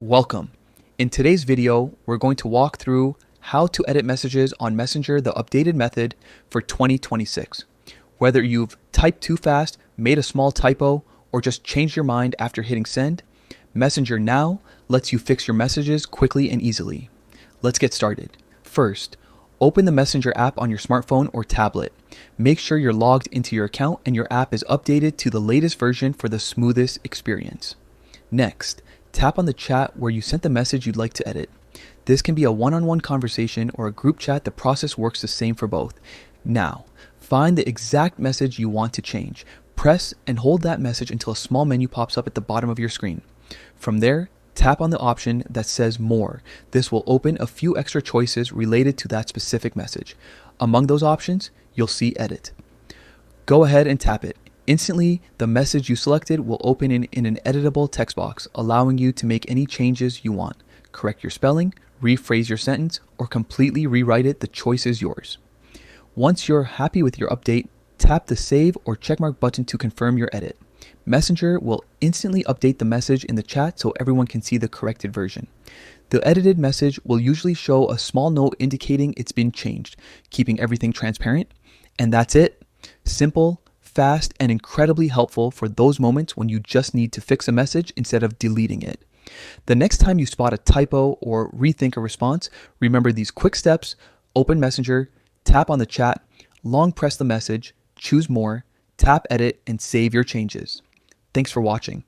Welcome. In today's video, we're going to walk through how to edit messages on Messenger, the updated method for 2026. Whether you've typed too fast, made a small typo, or just changed your mind after hitting send, Messenger now lets you fix your messages quickly and easily. Let's get started. First, open the Messenger app on your smartphone or tablet. Make sure you're logged into your account and your app is updated to the latest version for the smoothest experience. Next, tap on the chat where you sent the message you'd like to edit. This can be a one-on-one conversation or a group chat. The process works the same for both. Now, find the exact message you want to change. Press and hold that message until a small menu pops up at the bottom of your screen. From there, tap on the option that says More. This will open a few extra choices related to that specific message. Among those options, you'll see Edit. Go ahead and tap it. Instantly, the message you selected will open in an editable text box, allowing you to make any changes you want. Correct your spelling, rephrase your sentence, or completely rewrite it. The choice is yours. Once you're happy with your update, tap the Save or Checkmark button to confirm your edit. Messenger will instantly update the message in the chat so everyone can see the corrected version. The edited message will usually show a small note indicating it's been changed, keeping everything transparent. And that's it. Simple, fast, and incredibly helpful for those moments when you just need to fix a message instead of deleting it. The next time you spot a typo or rethink a response, remember these quick steps. Open Messenger, tap on the chat, long press the message, choose More, tap Edit, and save your changes. Thanks for watching.